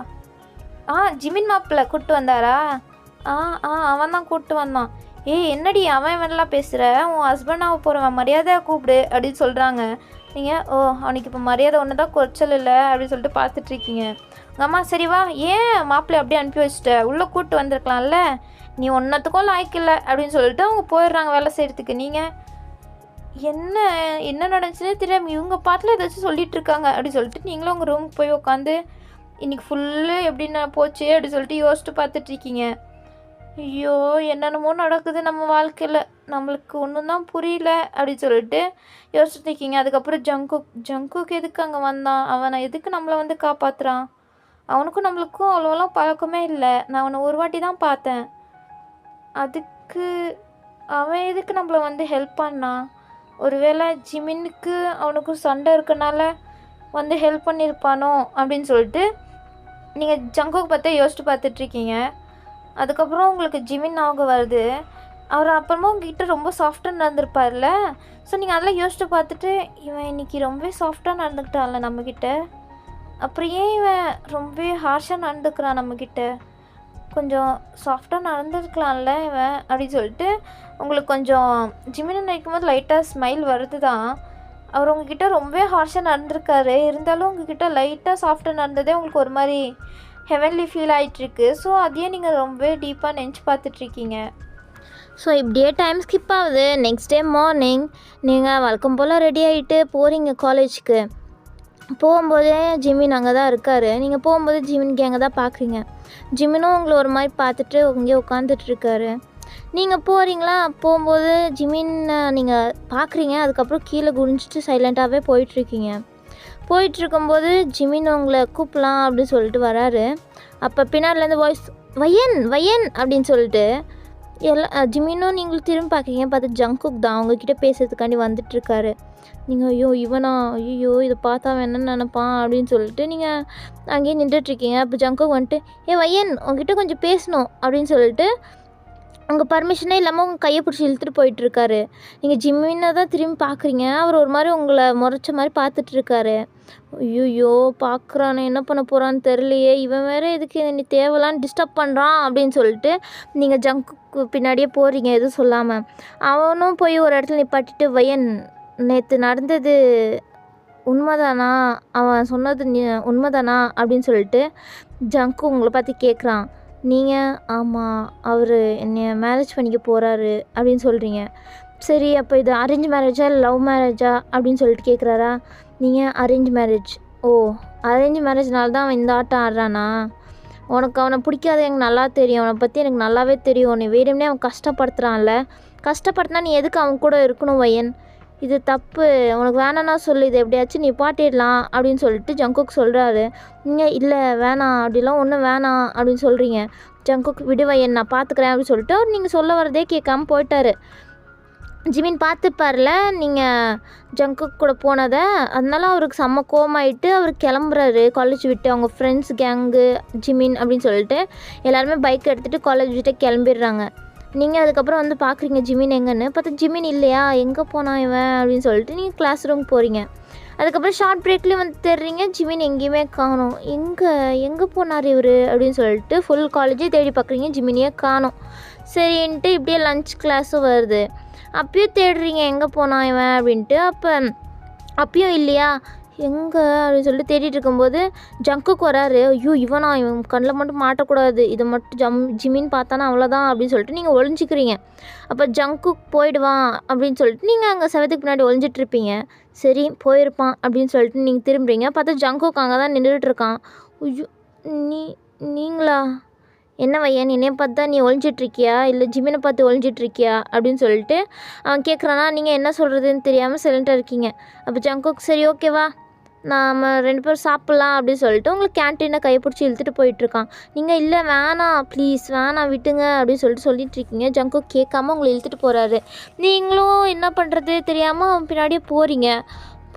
ஜிமின் மாப்பிள்ளை கூப்பிட்டு வந்தாரா? அவன் தான் கூப்பிட்டு வந்தான். என்னடி அவன் வேணலாம் பேசுகிற, உன் ஹஸ்பண்டாக போகிறவன் மரியாதையாக கூப்பிடு அப்படின்னு சொல்கிறாங்க. நீங்கள் அவனுக்கு இப்போ மரியாதை ஒன்று தான் குறைச்சல் இல்லை அப்படின்னு சொல்லிட்டு பார்த்துட்ருக்கீங்க. உங்கள் அம்மா சரி வா, ஏன் மாப்பிள்ளை அப்படியே அனுப்பி வச்சுட்ட, உள்ளே கூப்பிட்டு வந்திருக்கலாம்ல, நீ ஒன்றத்துக்கும் லாய்க்கில்லை அப்படின்னு சொல்லிட்டு அவங்க போயிடுறாங்க வேலை செய்கிறதுக்கு. நீங்கள் என்ன நடந்துச்சுன்னே தெரியாமல் இவங்க பாட்டில் ஏதாச்சும் சொல்லிகிட்டு இருக்காங்க அப்படின்னு சொல்லிட்டு நீங்களும் உங்கள் ரூமுக்கு போய் உட்காந்து இன்றைக்கி ஃபுல்லு எப்படின்னா போச்சு அப்படின்னு சொல்லிட்டு யோசிச்சுட்டு பார்த்துட்ருக்கீங்க. ஐயோ என்னென்னமோ நடக்குது நம்ம வாழ்க்கையில், நம்மளுக்கு ஒன்றும் தான் புரியல அப்படின்னு சொல்லிட்டு யோசிச்சுட்டு இருக்கீங்க. அதுக்கப்புறம் ஜங்குக்கு எதுக்கு அங்கே வந்தான், அவனை எதுக்கு நம்மளை வந்து காப்பாற்றுறான், அவனுக்கும் நம்மளுக்கும் அவ்வளோலாம் பழக்கமே இல்லை, நான் அவனை ஒரு வாட்டி தான் பார்த்தேன், அதுக்கு அவன் எதுக்கு நம்மளை வந்து ஹெல்ப் பண்ணான், ஒருவேளை ஜிமினுக்கு அவனுக்கும் சண்டை இருக்கனால வந்து ஹெல்ப் பண்ணியிருப்பானோ அப்படின்னு சொல்லிட்டு நீங்கள் ஜங்குக்கு பார்த்தா யோசிச்சு பார்த்துட்ருக்கீங்க. அதுக்கப்புறம் உங்களுக்கு ஜிமின் ஞாபகம் வருது. அவர் அப்புறமா உங்ககிட்ட ரொம்ப சாஃப்டாக நடந்திருப்பார்ல, ஸோ நீங்கள் அதெல்லாம் யோசிச்சு பார்த்துட்டு இவன் இன்றைக்கி ரொம்ப சாஃப்டாக நடந்துக்கிட்டான்ல நம்மக்கிட்ட, அப்புறம் ஏன் இவன் ரொம்ப ஹார்ஷாக நடந்துக்கிறான் நம்மக்கிட்ட, கொஞ்சம் சாஃப்டாக நடந்துருக்கலாம்ல இவன் அப்படின்னு சொல்லிட்டு உங்களுக்கு கொஞ்சம் ஜிமினை நினைக்கும் போது லைட்டாக ஸ்மைல் வருது தான். அவர் உங்ககிட்ட ரொம்ப ஹார்ஷாக நடந்திருக்காரு, இருந்தாலும் உங்ககிட்ட லைட்டாக சாஃப்டாக நடந்ததே உங்களுக்கு ஒரு மாதிரி ஹெவன்லி ஃபீல் ஆகிட்டுருக்கு. ஸோ அதையே நீங்கள் ரொம்ப டீப்பாக நினச்சி பார்த்துட்ருக்கீங்க. ஸோ இப்படியே டைம் ஸ்கிப் ஆகுது. நெக்ஸ்ட் டே மார்னிங் நீங்கள் வழக்கம் போல் ரெடி ஆகிட்டு போகிறீங்க காலேஜுக்கு. போகும்போதே ஜிமின் அங்கே தான் இருக்கார். நீங்கள் போகும்போது ஜிமின்க்கு அங்கே தான் பார்க்குறீங்க. ஜிமினும் உங்களை ஒரு மாதிரி பார்த்துட்டு இங்கே உட்காந்துட்ருக்காரு. நீங்கள் போகிறீங்களா, போகும்போது ஜிமின் நீங்கள் பார்க்குறீங்க. அதுக்கப்புறம் கீழே குனிஞ்சிட்டு சைலண்ட்டாகவே போயிட்டுருக்கீங்க. போயிட்டுருக்கும்போது ஜிமின் உங்களை கூப்பிடலாம் அப்படின்னு சொல்லிட்டு வராரு. அப்போ பின்னாடிலேருந்து வாய்ஸ் வையன் அப்படின்னு சொல்லிட்டு ஜிமினும் நீங்களும் திரும்பி பார்க்குறீங்க. பார்த்து ஜங்குக் தான் உங்ககிட்ட பேசுறதுக்காண்டி வந்துட்டுருக்காரு. நீங்கள் ஐயோ இதை பார்த்தா அவன் என்ன நினப்பான் அப்படின்னு சொல்லிட்டு நீங்கள் அங்கேயே நின்றுட்டுருக்கீங்க. அப்போ ஜங்குக் வந்துட்டு வையன் உங்ககிட்ட கொஞ்சம் பேசணும் அப்படின்னு சொல்லிட்டு உங்கள் பர்மிஷனே இல்லாமல் உங்கள் கையை பிடிச்சி இழுத்துட்டு போயிட்டுருக்காரு. நீங்கள் ஜிம்மினை தான் திரும்பி பார்க்குறீங்க. அவர் ஒரு மாதிரி உங்களை முறைச்ச மாதிரி பார்த்துட்ருக்காரு. ஐயோ பார்க்குறானே, என்ன பண்ண போகிறான்னு தெரியலையே, இவன் வேறு எதுக்கு நீ தேவையில்லான்னு டிஸ்டர்ப் பண்ணுறான் அப்படின்னு சொல்லிட்டு நீங்கள் ஜங்குக்கு பின்னாடியே போகிறீங்க எதுவும் சொல்லாமல். அவனும் போய் ஒரு இடத்துல நிப்பாட்டிட்டு வையன் நேற்று நடந்தது உண்மைதானா, அவன் சொன்னது உண்மைதானா அப்படின்னு சொல்லிட்டு ஜங்கு உங்களை பார்த்து கேட்குறான். நீங்கள் ஆமாம் அவர் என்னை மேரேஜ் பண்ணிக்க போகிறாரு அப்படின்னு சொல்கிறீங்க. சரி அப்போ இது அரேஞ்ச் மேரேஜா இல்லை லவ் மேரேஜா அப்படின்னு சொல்லிட்டு கேட்குறாரா. நீங்கள் அரேஞ்ச் மேரேஜ். அரேஞ்ச் மேரேஜ்னால தான் அவன் இந்த ஆட்டம் ஆடுறானா, உனக்கு அவனை பிடிக்காது எனக்கு நல்லா தெரியும், அவனை பற்றி எனக்கு நல்லாவே தெரியும், நீ வேணும்னே அவன் கஷ்டப்படுத்துகிறான்ல, கஷ்டப்படுத்தினா நீ எதுக்கு அவன் கூட இருக்கணும் வையன், இது தப்பு, உனக்கு வேணான்னா சொல்லு, இது எப்படியாச்சும் நீ பாட்டிடலாம் அப்படின்னு சொல்லிட்டு ஜங்குக் சொல்கிறாரு. நீங்கள் இல்லை வேணாம் அப்படிலாம் ஒன்றும் வேணாம் அப்படின்னு சொல்கிறீங்க. ஜங்குக் விடுவையன் நான் பார்த்துக்கிறேன் அப்படின்னு சொல்லிட்டு அவர் நீங்கள் சொல்ல வரதே கேட்காம போயிட்டார். ஜிமின் பார்த்துப்பார்ல நீங்கள் ஜங்குக் கூட போனதை, அதனால அவருக்கு செம்ம கோவமாயிட்டு அவர் கிளம்புறாரு காலேஜ் விட்டு. அவங்க ஃப்ரெண்ட்ஸ் கேங்கு ஜிமின் அப்படின்னு சொல்லிட்டு எல்லாருமே பைக் எடுத்துகிட்டு காலேஜ் விட்டு கிளம்பிடுறாங்க. நீங்கள் அதுக்கப்புறம் வந்து பார்க்குறீங்க ஜிமின் எங்கன்னு. பார்த்தா ஜிமின் இல்லையா, எங்கே போனான் இவன் அப்படின்னு சொல்லிட்டு நீங்கள் கிளாஸ் ரூம் போகிறீங்க. அதுக்கப்புறம் ஷார்ட் பிரேக்லேயும் வந்து தேடுறீங்க, ஜிமின் எங்கேயுமே காணோம். எங்கே போனார் இவர் அப்படின்னு சொல்லிட்டு ஃபுல் காலேஜே தேடி பார்க்குறீங்க, ஜிமினியே காணோம். சரின்ட்டு இப்படியே லஞ்ச் கிளாஸும் வருது, அப்பயும் தேடுறீங்க எங்கே போனான் இவன் அப்படின்ட்டு. அப்பயும் இல்லையா, எங்கே அப்படின்னு சொல்லிட்டு தேடிட்டு இருக்கும்போது ஜங்குக்கு வராரு. இவன் கண்ணில் மட்டும் மாட்டக்கூடாது, இதை மட்டும் ஜிமின் பார்த்தானா அவ்வளோதான் அப்படின்னு சொல்லிட்டு நீங்கள் ஒளிஞ்சிக்கிறீங்க. அப்போ ஜங்குக் போயிடுவான் அப்படின்னு சொல்லிட்டு நீங்கள் அங்கே செவத்துக்கு பின்னாடி ஒளிஞ்சிட்ருப்பீங்க. சரி போயிருப்பான் அப்படின்னு சொல்லிட்டு நீங்கள் திரும்புறீங்க. பார்த்தா ஜங்குக் அங்கே தான் நின்றுட்டுருக்கான். நீங்களா, என்ன வையன் என்னைய பார்த்து தான் நீ ஒழிஞ்சிட்ருக்கியா இல்லை ஜிமினை பார்த்து ஒழிஞ்சிட்ருக்கியா அப்படின்னு சொல்லிட்டு அவன் கேட்குறானா. நீங்கள் என்ன சொல்கிறதுன்னு தெரியாமல் சைலண்ட்டாக இருக்கீங்க. அப்போ ஜங்குக் சரி ஓகேவா, நாம் 2 பேரும் சாப்பிட்லாம் அப்படின்னு சொல்லிட்டு உங்களுக்கு கேன்டீனை கைப்பிடிச்சி இழுத்துட்டு போயிட்டுருக்கான். நீங்கள் இல்லை வேணாம் ப்ளீஸ் வேணாம் விட்டுங்க அப்படின்னு சொல்லிட்டு இருக்கீங்க. ஜங்குக் கேட்காம உங்களை இழுத்துட்டு போகிறாரு. நீங்களும் என்ன பண்ணுறது தெரியாமல் அவன் பின்னாடியே போகிறீங்க.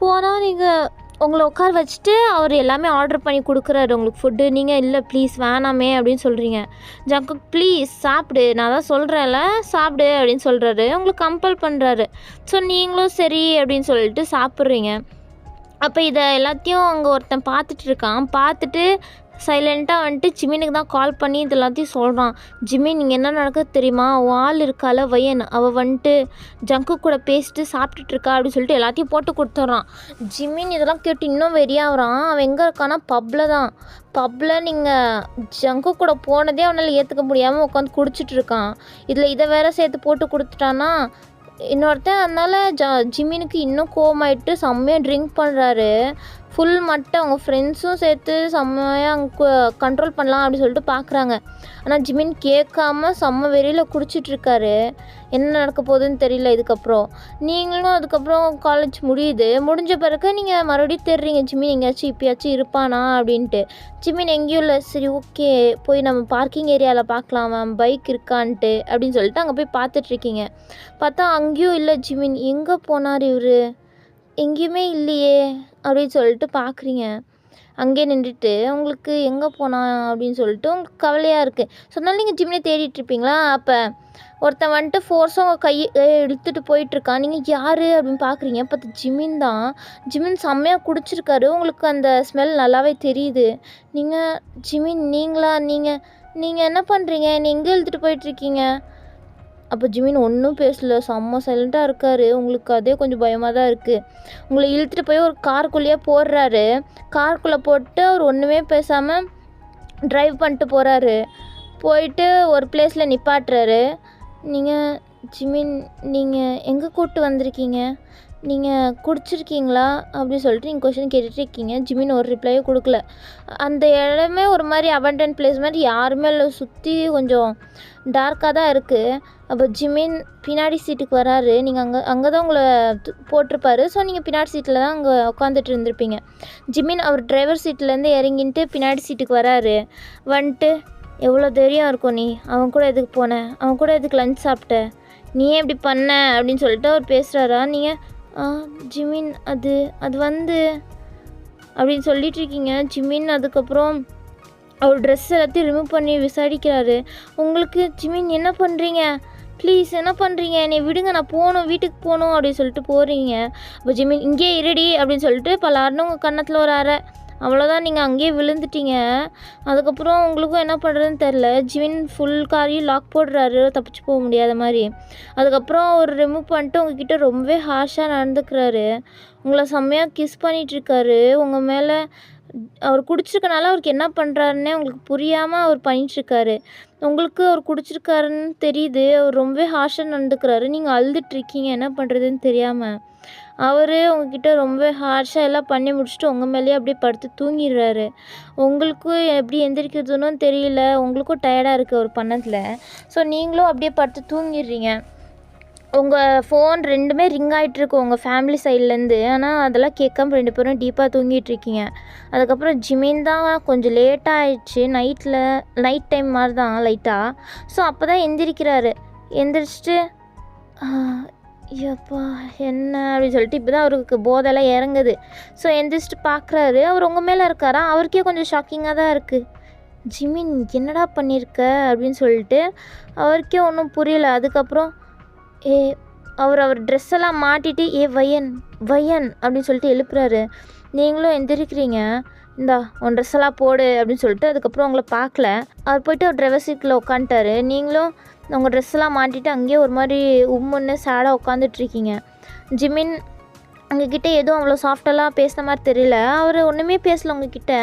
போனால் நீங்கள் உங்களை உட்கார வச்சுட்டு அவர் எல்லாமே ஆர்டர் பண்ணி கொடுக்குறாரு உங்களுக்கு ஃபுட்டு. நீங்கள் இல்லை ப்ளீஸ் வேணாமே அப்படின்னு சொல்கிறீங்க. ஜங்குக் ப்ளீஸ் சாப்பிடு, நான் தான் சொல்கிறேன்ல சாப்பிடு அப்படின்னு சொல்கிறாரு. உங்களுக்கு கம்பல் பண்ணுறாரு. ஸோ நீங்களும் சரி அப்படின்னு சொல்லிட்டு சாப்பிட்றீங்க. அப்போ இதை எல்லாத்தையும் அங்கே ஒருத்தன் பார்த்துட்ருக்கான். பார்த்துட்டு சைலண்ட்டாக வந்துட்டு ஜிமினுக்கு தான் கால் பண்ணி இது எல்லாத்தையும் சொல்கிறான். ஜிமின் இங்கே என்ன நடக்குது தெரியுமா, உன் ஆள் இருக்கால வயன், அவள் வந்துட்டு ஜங்குக் கூட பேசிட்டு சாப்பிட்டுட்ருக்கா அப்படின்னு சொல்லிட்டு எல்லாத்தையும் போட்டு கொடுத்துட்றான். ஜிமின் இதெல்லாம் கேட்டு இன்னும் வெறியாகிறான். அவன் எங்கே இருக்கானா பப்பில் தான். பப்பில் நீங்கள் ஜங்குக் கூட போனதே அவனால் ஏற்றுக்க முடியாமல் உட்காந்து குடிச்சிட்ருக்கான். இதில் இதை வேற சேர்த்து போட்டு கொடுத்துட்டான்னா இன்னொருத்தன். அதனால் ஜிமினுக்கு இன்னும் கோவமாயிட்டு செம்மையாக ட்ரிங்க் பண்ணுறாரு. ஃபுல் மட்டும் அவங்க ஃப்ரெண்ட்ஸும் சேர்த்து செம்மையாக அங்கே கண்ட்ரோல் பண்ணலாம் அப்படின்னு சொல்லிட்டு பார்க்குறாங்க. ஆனால் ஜிமின் கேட்காம செம்ம வெறியில் குடிச்சிட்ருக்காரு. என்ன நடக்க போகுதுன்னு தெரியல இதுக்கப்புறம். நீங்களும் அதுக்கப்புறம் காலேஜ் முடிஞ்ச பிறகு நீங்கள் மறுபடியும் தெரிறீங்க ஜிமின் எங்கேயாச்சும் இப்போயாச்சும் இருப்பானா அப்படின்ட்டு. ஜிமின் எங்கேயும் இல்லை. சரி ஓகே போய் நம்ம பார்க்கிங் ஏரியாவில் பார்க்கலாம் மேம் பைக் இருக்கான்ட்டு அப்படின்னு சொல்லிட்டு அங்கே போய் பார்த்துட்ருக்கீங்க. பார்த்தா அங்கேயும் இல்லை ஜிமின். எங்கே போனார் இவர், எங்கேயுமே இல்லையே அப்படின்னு சொல்லிட்டு பார்க்குறீங்க. அங்கேயே நின்றுட்டு உங்களுக்கு எங்கே போனான் அப்படின்னு சொல்லிட்டு உங்களுக்கு கவலையாக இருக்குது. ஸோ அதனால நீங்கள் ஜிம்மினை தேடிட்டுருப்பீங்களா. அப்போ ஒருத்தன் வந்துட்டு ஃபோர்ஸும் உங்கள் கையை இழுத்துட்டு போயிட்டுருக்கான். நீங்கள் யார் அப்படின்னு பார்க்குறீங்க. பார்த்து ஜிமின் தான். ஜிமின் செம்மையாக குடிச்சிருக்காரு. உங்களுக்கு அந்த ஸ்மெல் நல்லாவே தெரியுது. நீங்கள் ஜிமின் நீங்களா, நீங்கள் என்ன பண்ணுறீங்க, என்னை எங்கே இழுத்துட்டு போயிட்டுருக்கீங்க. அப்போ ஜிமின் ஒன்றும் பேசல, செம்ம சைலண்ட்டாக இருக்கார். உங்களுக்கு அதே கொஞ்சம் பயமாக தான் இருக்குது. உங்களை இழுத்துட்டு போய் ஒரு காருக்குள்ளேயே போடுறாரு. காருக்குள்ளே போட்டு அவர் ஒன்றுமே பேசாமல் ட்ரைவ் பண்ணிட்டு போகிறாரு. போயிட்டு ஒரு பிளேஸில் நிப்பாட்டுறாரு. நீங்கள் ஜிமின் நீங்கள் எங்கே கூப்பிட்டு வந்திருக்கீங்க, நீங்கள் குடிச்சிருக்கீங்களா அப்படின்னு சொல்லிட்டு நீங்கள் கொஷின் கேட்டுட்டு இருக்கீங்க. ஜிமின் ஒரு ரிப்ளையும் கொடுக்கல. அந்த இடமே ஒரு மாதிரி அபண்டன் பிளேஸ் மாதிரி யாருமே இல்லை. சுற்றி கொஞ்சம் டார்க்காக தான் இருக்குது. அப்போ ஜிமின் பின்னாடி சீட்டுக்கு வராரு. நீங்கள் அங்கே தான் உங்களை போட்டிருப்பாரு. ஸோ நீங்கள் பின்னாடி சீட்டில் தான் அங்கே உட்காந்துட்டு இருந்திருப்பீங்க. ஜிமின் அவர் டிரைவர் சீட்லேருந்து இறங்கிட்டு பின்னாடி சீட்டுக்கு வராரு. வந்துட்டு எவ்வளோ தைரியம் இருக்கும் நீ, அவன் கூட எதுக்கு போன, அவன் கூட எதுக்கு லஞ்ச் சாப்பிட்ட, நீ ஏன் இப்படி பண்ண அப்படின்னு சொல்லிட்டு அவர் பேசுகிறாரா. நீங்கள் ஜிமின் அது வந்து அப்படின்னு சொல்லிகிட்ருக்கீங்க. ஜிமின் அதுக்கப்புறம் அவர் ட்ரெஸ் எல்லாத்தையும் ரிமூவ் பண்ணி விசாரிக்கிறாரு. உங்களுக்கு ஜிமின் என்ன பண்ணுறீங்க, ப்ளீஸ் என்ன பண்ணுறீங்க, என்னை விடுங்க, நான் போகணும், வீட்டுக்கு போகணும் அப்படின்னு சொல்லிட்டு போகிறீங்க. அப்போ ஜிமின் இங்கே இருடி அப்படின்னு சொல்லிட்டு பலாருன்னு உங்கள் கன்னத்தில் ஒரு அரை. அவ்வளோதான், நீங்கள் அங்கேயே விழுந்துட்டீங்க. அதுக்கப்புறம் உங்களுக்கும் என்ன பண்ணுறதுன்னு தெரில. ஜிமின் ஃபுல் காரையும் லாக் போடுறாரு தப்பிச்சு போக முடியாத மாதிரி. அதுக்கப்புறம் அவர் ரிமூவ் பண்ணிட்டு உங்ககிட்ட ரொம்பவே ஹார்ஷாக நடந்துக்கிறாரு. உங்களை செம்மையாக கிஸ் பண்ணிகிட்ருக்காரு. உங்கள் மேலே அவர் குடிச்சிருக்கனால அவருக்கு என்ன பண்ணுறாருன்னே உங்களுக்கு புரியாமல் அவர் பண்ணிகிட்ருக்காரு. உங்களுக்கு அவர் குடிச்சிருக்காருன்னு தெரியுது. அவர் ரொம்பவே ஹார்ஷாக நடந்துக்கிறாரு. நீங்கள் அழுதுட்ருக்கீங்க என்ன பண்ணுறதுன்னு தெரியாமல். அவர் உங்ககிட்ட ரொம்ப ஹார்ஷாக எல்லாம் பண்ணி முடிச்சுட்டு உங்கள் மேலேயே அப்படியே படுத்து தூங்கிடுறாரு. உங்களுக்கும் எப்படி எந்திரிக்கிறதுன்னு தெரியல. உங்களுக்கும் டயர்டாக இருக்குது அவர் பண்ணதில். ஸோ நீங்களும் அப்படியே படுத்து தூங்கிடுறீங்க. உங்கள் ஃபோன் 2மே ரிங் ஆகிட்டுருக்கு உங்கள் ஃபேமிலி சைட்லேருந்து. ஆனால் அதெல்லாம் கேட்காம 2 பேரும் டீப்பாக தூங்கிட்டுருக்கீங்க. அதுக்கப்புறம் ஜிமின் தான் கொஞ்சம் லேட்டாக ஆயிடுச்சு. நைட் டைம் மாதிரி தான் லைட்டாக. ஸோ அப்போ தான் எந்திரிக்கிறாரு. எந்திரிச்சிட்டு ஐயப்பா என்ன அப்படின்னு சொல்லிட்டு இப்போ தான் அவருக்கு போதெல்லாம் இறங்குது. ஸோ எந்திரிச்சிட்டு பார்க்குறாரு. அவர் உங்கள் மேலே இருக்காரா. அவருக்கே கொஞ்சம் ஷாக்கிங்காக தான் இருக்குது. ஜிமின் என்னடா பண்ணியிருக்க அப்படின்னு சொல்லிட்டு அவருக்கே ஒன்றும் புரியல. அதுக்கப்புறம் அவர் ட்ரெஸ் எல்லாம் மாட்டிட்டு வயன் அப்படின்னு சொல்லிட்டு எழுப்புறாரு. நீங்களும் எந்திரிக்கிறீங்க. இந்தா உன் ட்ரெஸ் எல்லாம் போடு அப்படின்னு சொல்லிட்டு அதுக்கப்புறம் உங்களை பார்க்கல. அவர் போய்ட்டு அவர் டிரைவர் சீட்டில் உட்காந்துட்டாரு. நீங்களும் உங்கள் ட்ரெஸ் எல்லாம் மாட்டிட்டு அங்கேயே ஒரு மாதிரி உம்முன்னு சேடாக உட்காந்துட்ருக்கீங்க. ஜிமின் உங்ககிட்ட எதுவும் அவ்வளோ சாஃப்டெல்லாம் பேசுன மாதிரி தெரியல. அவர் ஒன்றுமே பேசலை உங்ககிட்ட.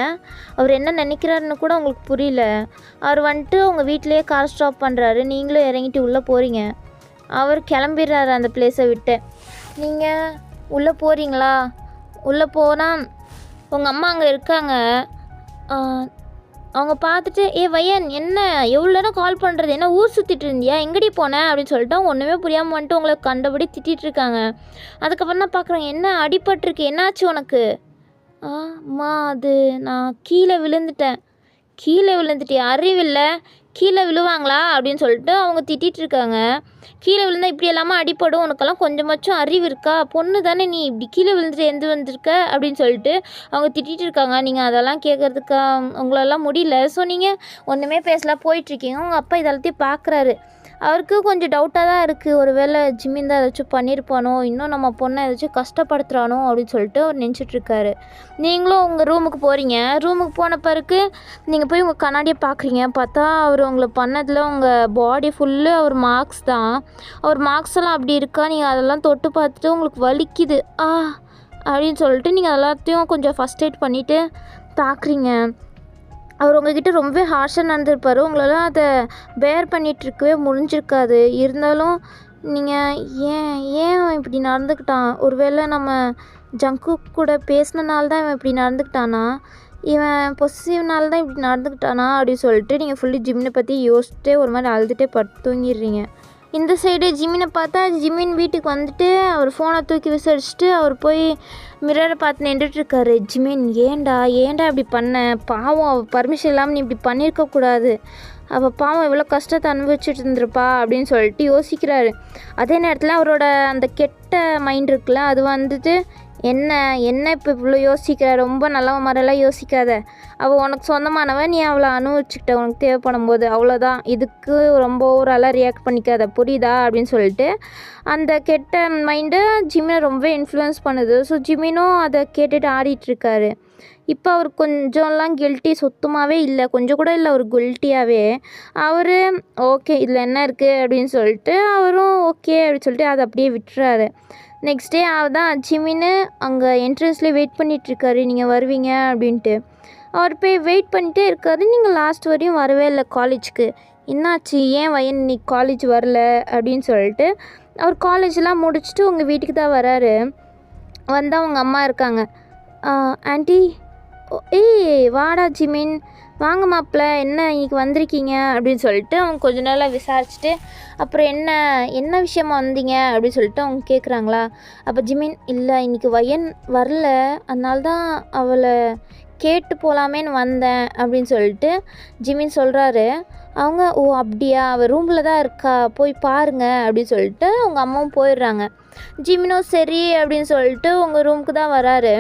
அவர் என்ன நினைக்கிறாருன்னு கூட உங்களுக்கு புரியல. அவர் வந்துட்டு உங்கள் வீட்டிலையே கார் ஸ்டாப் பண்ணுறாரு. நீங்களும் இறங்கிட்டு உள்ளே போகிறீங்க. அவர் கிளம்பிடுறாரு அந்த பிளேஸை விட்டு. நீங்கள் உள்ளே போகிறீங்களா. உள்ளே போனால் உங்கள் அம்மா அங்கே இருக்காங்க. அவங்க பார்த்துட்டு வயன் என்ன எவ்வளோ நேரம் கால் பண்ணுறது, என்ன ஊர் சுற்றிட்டு இருந்தியா, எங்கடி போனேன் அப்படின்னு சொல்லிட்டு அவங்க ஒன்றுமே புரியாமல் வந்துட்டு உங்களை கண்டபடி திட்டிகிட்ருக்காங்க. அதுக்கப்புறம் தான் பார்க்குறாங்க என்ன அடிபட்டிருக்கு, என்னாச்சு உனக்கு, அம்மா அது நான் கீழே விழுந்துட்டியா, அறிவில்ல, கீழே விழுவாங்களா அப்படின்னு சொல்லிட்டு அவங்க திட்டிகிட்டு இருக்காங்க. கீழே விழுந்தா இப்படி எல்லாமே அடிப்படும், உனக்கெல்லாம் கொஞ்சமாச்சும் அறிவு இருக்கா, பொண்ணு தானே நீ, இப்படி கீழே விழுந்துட்டு எந்த வந்திருக்க அப்படின்னு சொல்லிட்டு அவங்க திட்டிகிட்டு இருக்காங்க. நீங்கள் அதெல்லாம் கேட்குறதுக்கு உங்களெல்லாம் முடியல. ஸோ நீங்கள் ஒன்றுமே பேசலாம் போயிட்டுருக்கீங்க. உங்கள் அப்பா இதெல்லாத்தையும் பார்க்குறாரு. அவருக்கு கொஞ்சம் டவுட்டாக தான் இருக்குது, ஒரு வேளை ஜிம்மின் தான் ஏதாச்சும் பண்ணியிருப்பானோ, இன்னும் நம்ம பொண்ணை ஏதாச்சும் கஷ்டப்படுத்துகிறானோ அப்படின்னு சொல்லிட்டு அவர் நினச்சிட்ருக்காரு. நீங்களும் உங்கள் ரூமுக்கு போகிறீங்க. ரூமுக்கு போன பிறகு நீங்கள் போய் உங்கள் கண்ணாடியை பார்க்குறீங்க. பார்த்தா அவர் உங்களை பண்ணதில் உங்கள் பாடி ஃபுல்லு அவர் மார்க்ஸ் தான். அவர் மார்க்ஸ் எல்லாம் அப்படி இருக்கா, நீங்கள் அதெல்லாம் தொட்டு பார்த்துட்டு உங்களுக்கு வலிக்குது அப்படின்னு சொல்லிட்டு நீங்கள் எல்லாத்தையும் கொஞ்சம் ஃபஸ்ட் எய்ட் பண்ணிவிட்டு பார்க்குறீங்க. அவர் உங்ககிட்ட ரொம்பவே ஹார்ஷாக நடந்திருப்பார். உங்களெல்லாம் அதை பேர் பண்ணிகிட்ருக்கவே முடிஞ்சிருக்காது. இருந்தாலும் நீங்கள் ஏன் அவன் இப்படி நடந்துக்கிட்டான், ஒரு வேளை நம்ம ஜங்கு கூட பேசினனால தான் இவன் இப்படி நடந்துக்கிட்டானா, இவன் பொசிசிவ்னால தான் இப்படி நடந்துக்கிட்டானா அப்படின்னு சொல்லிட்டு நீங்கள் ஃபுல்லி ஜிம்மினை பற்றி யோசிச்சுட்டே ஒரு மாதிரி அழுதுகிட்டே படுத்து தூங்கிடுறீங்க. இந்த சைடு ஜிம்மினை பார்த்தா ஜிம்மின் வீட்டுக்கு வந்துட்டு அவர் ஃபோனை தூக்கி விசாரிச்சுட்டு அவர் போய் மிரரை பார்த்து நின்றுட்டுருக்காரு. ஜிம்மின் ஏன்டா இப்படி பண்ண, பாவம் அவள் பர்மிஷன் இல்லாமல் நீ இப்படி பண்ணியிருக்கக்கூடாது, அவள் பாவம் எவ்வளோ கஷ்டத்தை அனுபவிச்சுட்டு இருந்திருப்பா அப்படின்னு சொல்லிட்டு யோசிக்கிறாரு. அதே நேரத்தில் அவரோட அந்த கெட்ட மைண்ட் இருக்குல்ல, அது வந்துட்டு என்ன இப்போ இவ்வளோ யோசிக்கிற, ரொம்ப நல்லவ மாதிரிலாம் யோசிக்காத, அவள் உனக்கு சொந்தமானவன், நீ அவளை அனுபவிச்சுக்கிட்ட உனக்கு தேவைப்படும் போது, அவ்வளோதான், இதுக்கு ரொம்ப ஓவராலாக ரியாக்ட் பண்ணிக்காத, புரியுதா அப்படின்னு சொல்லிட்டு அந்த கெட்ட மைண்டு ஜிம்மினை ரொம்ப இன்ஃப்ளூயன்ஸ் பண்ணுது. ஸோ ஜிம்மினும் அதை கேட்டுட்டு ஆடிட்டுருக்காரு. இப்போ அவர் கொஞ்சம்லாம் கில்ட்டி சுத்தமாகவே இல்லை, கொஞ்சம் கூட இல்லை, அவர் கில்ட்டியாகவே அவர் ஓகே இதில் என்ன இருக்குது அப்படின்னு சொல்லிட்டு அவரும் ஓகே அப்படின்னு சொல்லிட்டு அதை அப்படியே விட்டுறாரு. நெக்ஸ்ட் டே தான் ஜிம்மின்னு அங்கே என்ட்ரன்ஸ்லேயே வெயிட் பண்ணிகிட்ருக்காரு, நீங்கள் வருவீங்க அப்படின்ட்டு. அவர் போய் வெயிட் பண்ணிகிட்டே இருக்காரு. நீங்கள் லாஸ்ட் வரையும் வரவே இல்லை காலேஜுக்கு. என்னாச்சு, ஏன் வயன் இன்னைக்கு காலேஜ் வரல அப்படின்னு சொல்லிட்டு அவர் காலேஜெலாம் முடிச்சுட்டு உங்கள் வீட்டுக்கு தான் வராரு. வந்தால் அவங்க அம்மா இருக்காங்க. ஆண்டி, வாடா ஜிமின், வாங்க மாப்பிள்ள, என்ன இன்னைக்கு வந்திருக்கீங்க அப்படின்னு சொல்லிட்டு அவங்க கொஞ்ச நாளாக விசாரிச்சுட்டு அப்புறம் என்ன விஷயமா வந்தீங்க அப்படின்னு சொல்லிட்டு அவங்க கேட்குறாங்களா. அப்போ ஜிமின், இல்லை இன்னைக்கு வயன் வரல, அதனால தான் அவளை கேட்டு போகலாமேன்னு வந்தேன் அப்படின்னு சொல்லிட்டு ஜிமின் சொல்கிறாரு. அவங்க அப்படியா, அவள் ரூமில் தான் இருக்கா, போய் பாருங்க அப்படின்னு சொல்லிட்டு அவங்க அம்மாவும் போயிடுறாங்க. ஜிமினும் சரி அப்படின்னு சொல்லிட்டு உங்கள் ரூமுக்கு தான் வராரு.